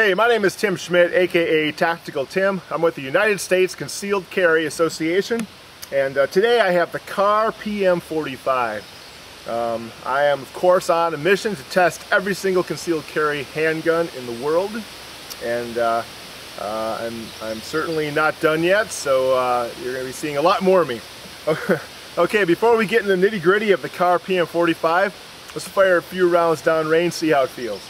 Hey, my name is Tim Schmidt, aka Tactical Tim. I'm with the United States Concealed Carry Association, and today I have the Kahr PM45. I am, of course, on a mission to test every single concealed carry handgun in the world, and I'm certainly not done yet, so you're going to be seeing a lot more of me. Okay, before we get into the nitty-gritty of the Kahr PM45, let's fire a few rounds downrange, see how it feels.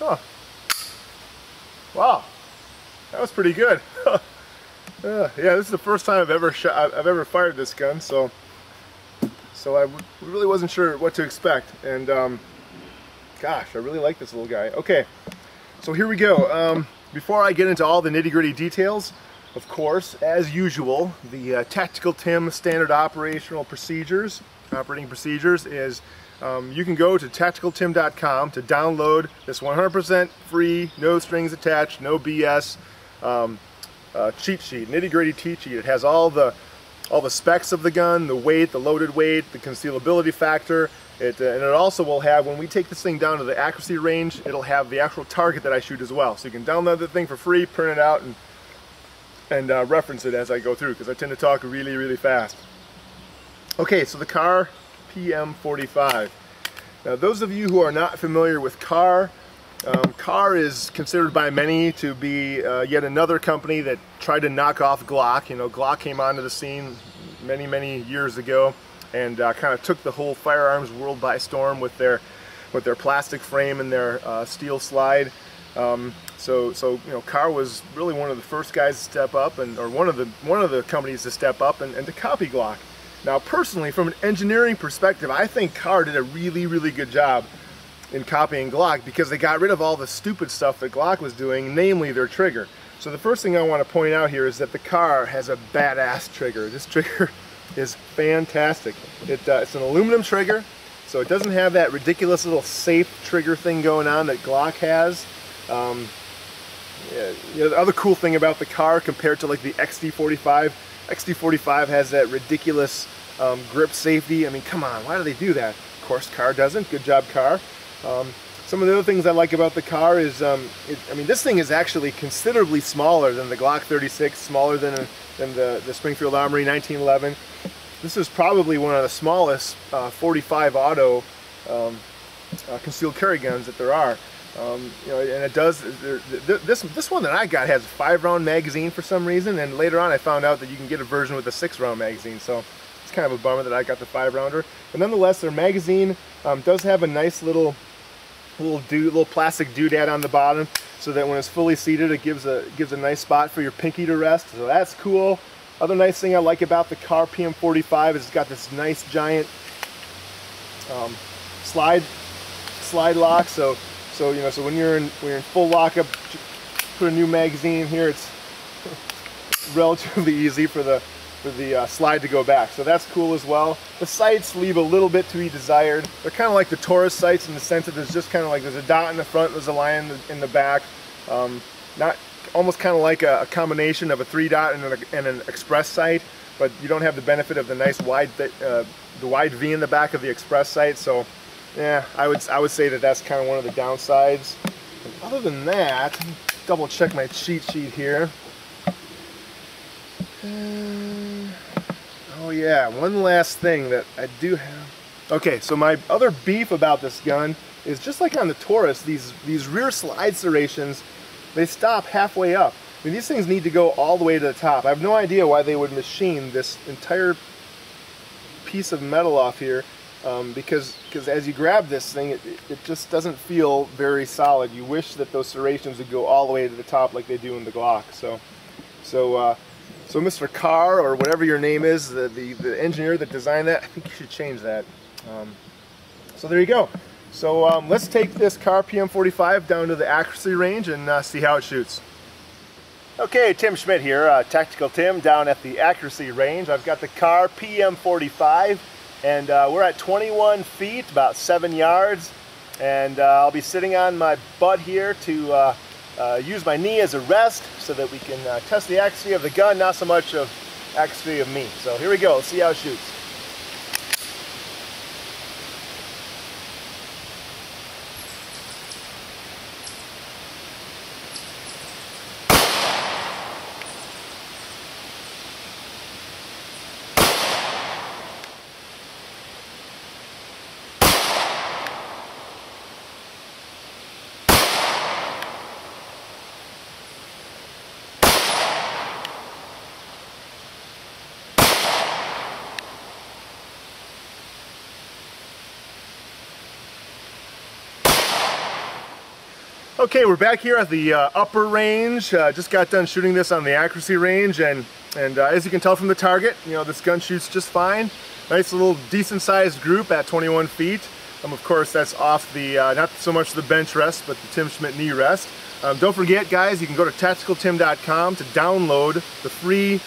Huh. Wow, that was pretty good. Yeah, this is the first time I've ever fired this gun, so I really wasn't sure what to expect, and gosh, I really like this little guy. Okay, so here we go. Before I get into all the nitty-gritty details, of course, as usual, the Tactical Tim standard operating procedures is you can go to tacticaltim.com to download this 100% free, no strings attached, no BS cheat sheet, nitty-gritty cheat sheet. It has all the specs of the gun, the weight, the loaded weight, the concealability factor. And it also will have, when we take this thing down to the accuracy range, it'll have the actual target that I shoot as well. So you can download the thing for free, print it out, and reference it as I go through, because I tend to talk really, really fast. Okay, so the Kahr PM45. Now, those of you who are not familiar with Kahr, Kahr is considered by many to be yet another company that tried to knock off Glock. You know, Glock came onto the scene many, many years ago and kind of took the whole firearms world by storm with their plastic frame and their steel slide. So you know, Kahr was really one of the first guys to step up, or one of the companies to step up and to copy Glock. Now, personally, from an engineering perspective, I think Kahr did a really, really good job in copying Glock, because they got rid of all the stupid stuff that Glock was doing, namely their trigger. So the first thing I want to point out here is that the Kahr has a badass trigger. This trigger is fantastic. It's an aluminum trigger, so it doesn't have that ridiculous little safe trigger thing going on that Glock has. Yeah, the other cool thing about the Kahr compared to like the XD45, XD45 has that ridiculous grip safety. I mean, come on, why do they do that? Of course, Kahr doesn't. Good job, Kahr. Some of the other things I like about the Kahr is, I mean, this thing is actually considerably smaller than the Glock 36, smaller than the Springfield Armory 1911. This is probably one of the smallest 45 auto concealed carry guns that there are. You know, and it does. This one that I got has a 5-round magazine for some reason, and later on I found out that you can get a version with a 6-round magazine. So it's kind of a bummer that I got the 5-rounder. But nonetheless, their magazine does have a nice little plastic doodad on the bottom, so that when it's fully seated, it gives a nice spot for your pinky to rest. So that's cool. Other nice thing I like about the Kahr PM45 is it's got this nice giant slide lock. So you know, so when you're in full lockup, put a new magazine here. It's relatively easy for the slide to go back. So that's cool as well. The sights leave a little bit to be desired. They're kind of like the Taurus sights in the sense that there's just kind of like there's a dot in the front, there's a line in the back. Not almost kind of like a combination of a 3-dot and an express sight, but you don't have the benefit of the nice wide V in the back of the express sight. So yeah, I would say that that's kind of one of the downsides. And other than that, let me double check my cheat sheet here. Oh yeah, one last thing that I do have. Okay, so my other beef about this gun is, just like on the Taurus, these rear slide serrations, they stop halfway up. I mean, these things need to go all the way to the top. I have no idea why they would machine this entire piece of metal off here, because as you grab this thing, it just doesn't feel very solid. You wish that those serrations would go all the way to the top like they do in the Glock. So Mr. Kahr, or whatever your name is, the engineer that designed that, I think you should change that. So there you go. So let's take this Kahr PM45 down to the accuracy range and see how it shoots. Okay, Tim Schmidt here, Tactical Tim, down at the accuracy range. I've got the Kahr PM45, and we're at 21 feet, about 7 yards. and I'll be sitting on my butt here to use my knee as a rest so that we can test the accuracy of the gun, not so much of accuracy of me. So here we go, let's see how it shoots. Okay, we're back here at the upper range. Just got done shooting this on the accuracy range, and as you can tell from the target, you know, this gun shoots just fine. Nice little decent sized group at 21 feet. Of course, that's off the, not so much the bench rest, but the Tim Schmidt knee rest. Don't forget, guys, you can go to tacticaltim.com to download the free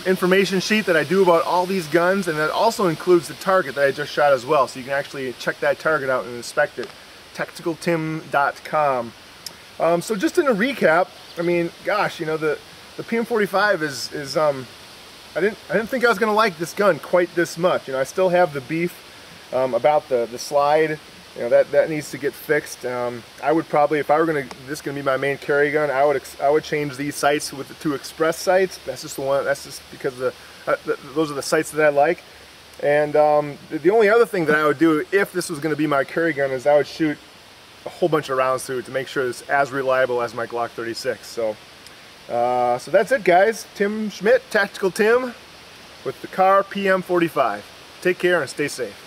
information sheet that I do about all these guns, and that also includes the target that I just shot as well, so you can actually check that target out and inspect it. tacticaltim.com. So just in a recap, I mean, gosh, you know, the PM45 is I didn't think I was gonna like this gun quite this much. You know, I still have the beef about the slide. You know, that needs to get fixed. I would probably, if I were this gonna be my main carry gun, I would change these sights to express sights. That's just the one. That's just because those are the sights that I like. And the only other thing that I would do if this was going to be my carry gun is I would shoot a whole bunch of rounds through it to make sure it's as reliable as my Glock 36. So that's it, guys. Tim Schmidt, Tactical Tim, with the Kahr PM45. Take care and stay safe.